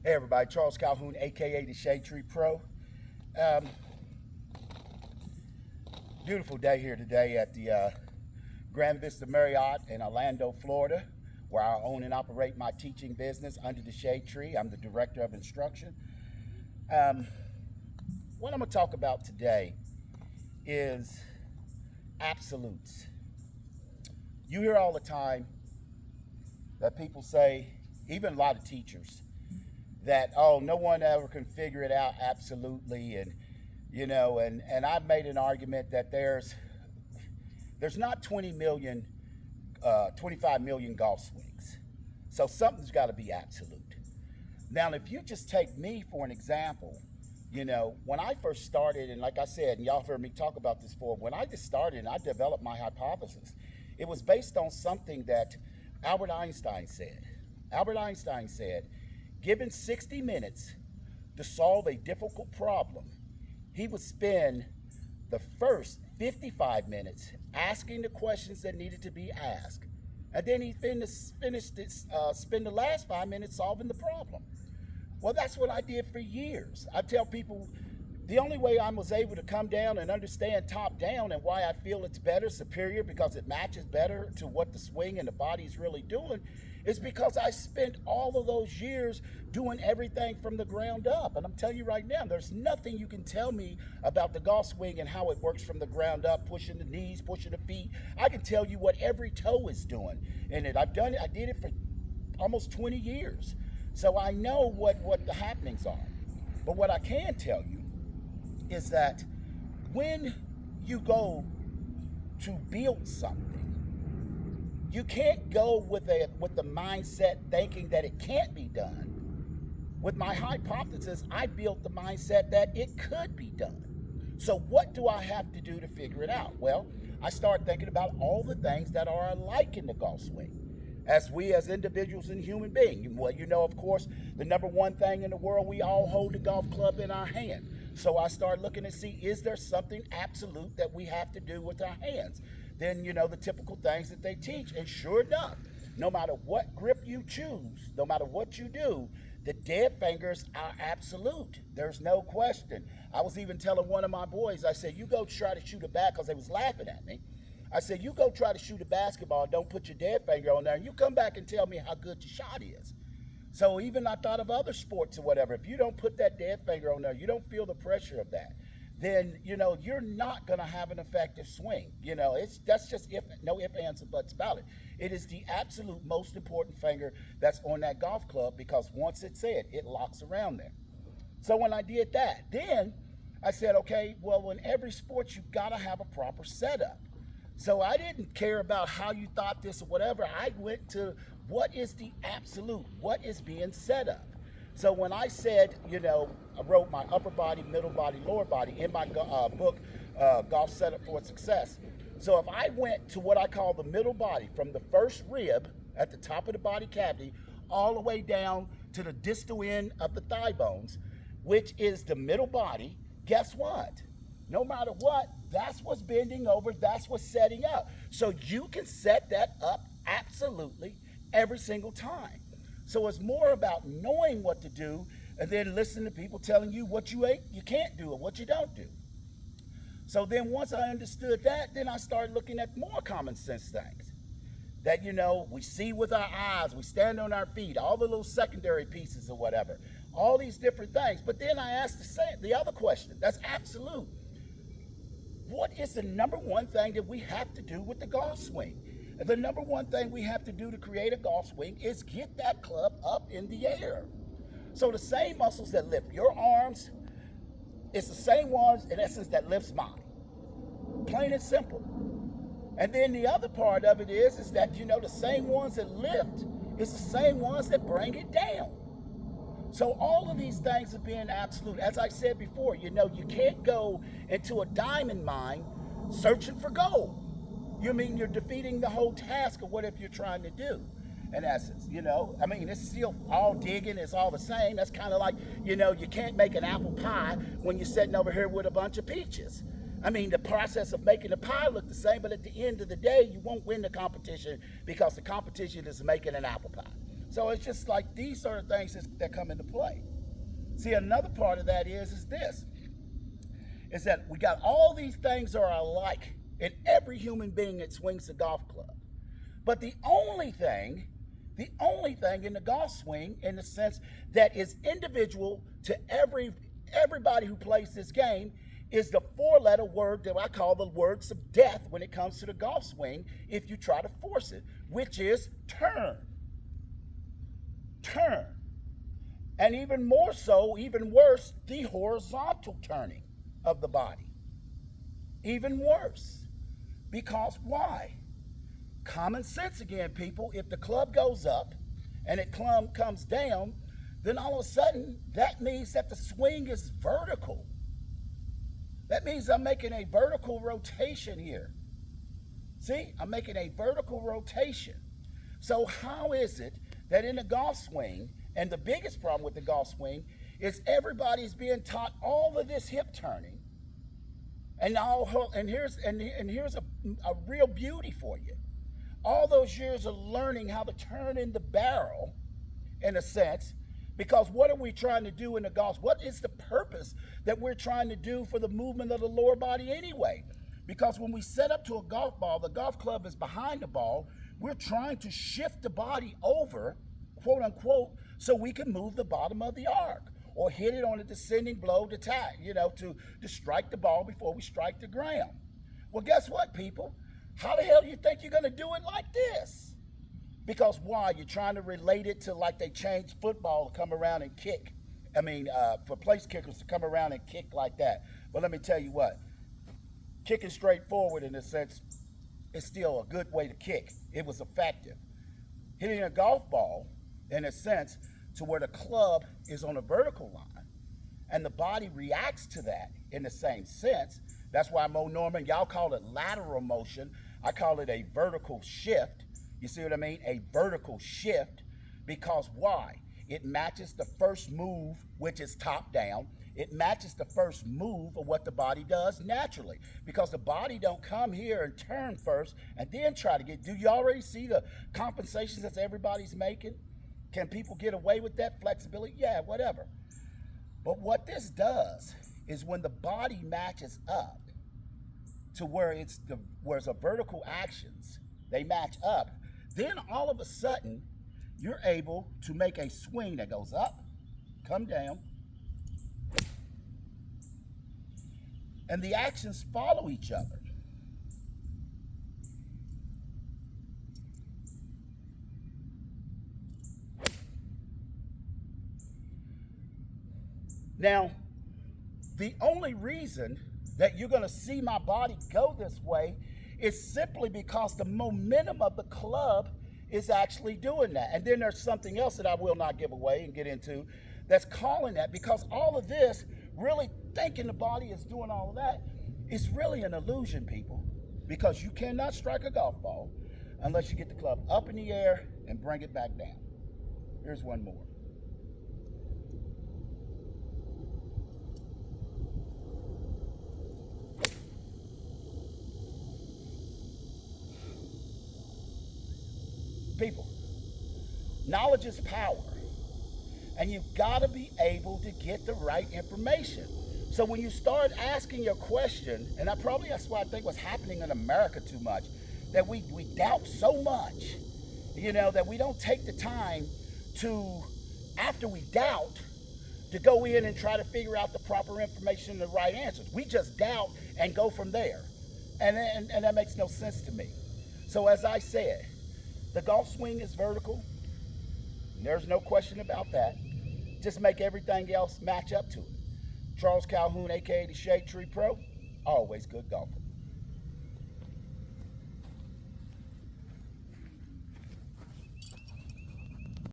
Hey everybody, Charles Calhoun, aka the Shade Tree Pro. Um, Beautiful day here today at the Grand Vista Marriott in Orlando, Florida, where I own and operate my teaching business under the Shade Tree. I'm the director of instruction. Um, what I'm going to talk about today is absolutes. You hear all the time that people say, even a lot of teachers, that oh, no one ever can figure it out absolutely, and I've made an argument that there's not 20 million 25 million golf swings, so something's got to be absolute. Now if you just take me for an example, when I first started, and like I said, and y'all have heard me talk about this before, when I just started and I developed my hypothesis, it was based on something that Albert Einstein said. Albert Einstein said, given 60 minutes to solve a difficult problem, he would spend the first 55 minutes asking the questions that needed to be asked. And then he spend the last 5 minutes solving the problem. Well, that's what I did for years. I tell people the only way I was able to come down and understand top down and why I feel it's better, superior, because it matches better to what the swing and the body's really doing, is because I spent all of those years doing everything from the ground up. And I'm telling you right now, there's nothing you can tell me about the golf swing and how it works from the ground up, pushing the knees, pushing the feet. I can tell you what every toe is doing in it. I've done it. I did it for almost 20 years. So I know what the happenings are. But what I can tell you is that when you go to build something, you can't go with the mindset thinking that it can't be done. With my hypothesis, I built the mindset that it could be done. So what do I have to do to figure it out? Well, I start thinking about all the things that are alike in the golf swing. As we as individuals and human beings, well, of course, the number one thing in the world, we all hold the golf club in our hand. So I start looking to see, is there something absolute that we have to do with our hands? Then, the typical things that they teach. And sure enough, no matter what grip you choose, no matter what you do, the dead fingers are absolute. There's no question. I was even telling one of my boys, I said, you go try to shoot a bat, because they was laughing at me. I said, you go try to shoot a basketball, don't put your dead finger on there, and you come back and tell me how good your shot is. So even I thought of other sports or whatever. If you don't put that dead finger on there, you don't feel the pressure of that, then you're not going to have an effective swing. That's just no ifs, ands, and buts about it. It is the absolute most important finger that's on that golf club, because once it's said, it locks around there. So when I did that, then I said, okay, well, in every sport you got to have a proper setup. So I didn't care about how you thought this or whatever. I went to what is the absolute, what is being set up. So when I said, I wrote my upper body, middle body, lower body in my book, Golf Setup for Success. So if I went to what I call the middle body, from the first rib at the top of the body cavity all the way down to the distal end of the thigh bones, which is the middle body, guess what? No matter what, that's what's bending over, that's what's setting up. So you can set that up absolutely every single time. So it's more about knowing what to do and then listening to people telling you what you can't do and what you don't do. So then once I understood that, then I started looking at more common sense things that, we see with our eyes, we stand on our feet, all the little secondary pieces or whatever, all these different things. But then I asked the other question, that's absolute. What is the number one thing that we have to do with the golf swing? And the number one thing we have to do to create a golf swing is get that club up in the air. So the same muscles that lift your arms, it's the same ones, in essence, that lifts mine. Plain and simple. And then the other part of it is that, the same ones that lift is the same ones that bring it down. So all of these things are being absolute. As I said before, you can't go into a diamond mine searching for gold. You mean you're defeating the whole task of whatever you're trying to do, in essence, it's still all digging, it's all the same. That's kind of like, you can't make an apple pie when you're sitting over here with a bunch of peaches. The process of making the pie look the same, but at the end of the day, you won't win the competition, because the competition is making an apple pie. So it's just like these sort of things that come into play. See, another part of that is this, is that we got all these things are alike in every human being that swings a golf club. But the only thing in the golf swing, in the sense that is individual to everybody who plays this game, is the four-letter word that I call the words of death when it comes to the golf swing if you try to force it, which is turn. Turn. And even more so, even worse, the horizontal turning of the body. Even worse. Because why? Common sense again, people. If the club goes up and it comes down, then all of a sudden that means that the swing is vertical. That means I'm making a vertical rotation here. See, I'm making a vertical rotation. So how is it that in the golf swing, and the biggest problem with the golf swing is everybody's being taught all of this hip turning, and here's a real beauty for you. All those years of learning how to turn in the barrel, in a sense, because what are we trying to do in the golf? What is the purpose that we're trying to do for the movement of the lower body anyway? Because when we set up to a golf ball, the golf club is behind the ball. We're trying to shift the body over, quote unquote, so we can move the bottom of the arc or hit it on a descending blow to tie, to strike the ball before we strike the ground. Well, guess what, people? How the hell do you think you're going to do it like this? Because why? You're trying to relate it to like they changed football to come around and kick. For place kickers to come around and kick like that. But let me tell you what, kicking straight forward in a sense is still a good way to kick. It was effective. Hitting a golf ball, in a sense, to where the club is on a vertical line and the body reacts to that in the same sense. That's why Mo Norman, y'all call it lateral motion. I call it a vertical shift. You see what I mean? A vertical shift. Because why? It matches the first move, which is top down. It matches the first move of what the body does naturally. Because the body don't come here and turn first and then try to get, do you already see the compensations that everybody's making? Can people get away with that flexibility? Yeah, whatever. But what this does is when the body matches up to where where's a vertical actions, they match up, then all of a sudden you're able to make a swing that goes up, come down, and the actions follow each other. Now, the only reason that you're going to see my body go this way is simply because the momentum of the club is actually doing that. And then there's something else that I will not give away and get into that's calling that, because all of this, really thinking the body is doing all of that, is really an illusion, people. Because you cannot strike a golf ball unless you get the club up in the air and bring it back down. Here's one more. People, knowledge is power, and you've got to be able to get the right information. So when you start asking your question, and that's why I think what's happening in America too much, that we doubt so much, that we don't take the time to, after we doubt, to go in and try to figure out the proper information and the right answers. We just doubt and go from there, and that makes no sense to me. So as I said, the golf swing is vertical. There's no question about that. Just make everything else match up to it. Charles Calhoun, aka the Shade Tree Pro, always good golfing.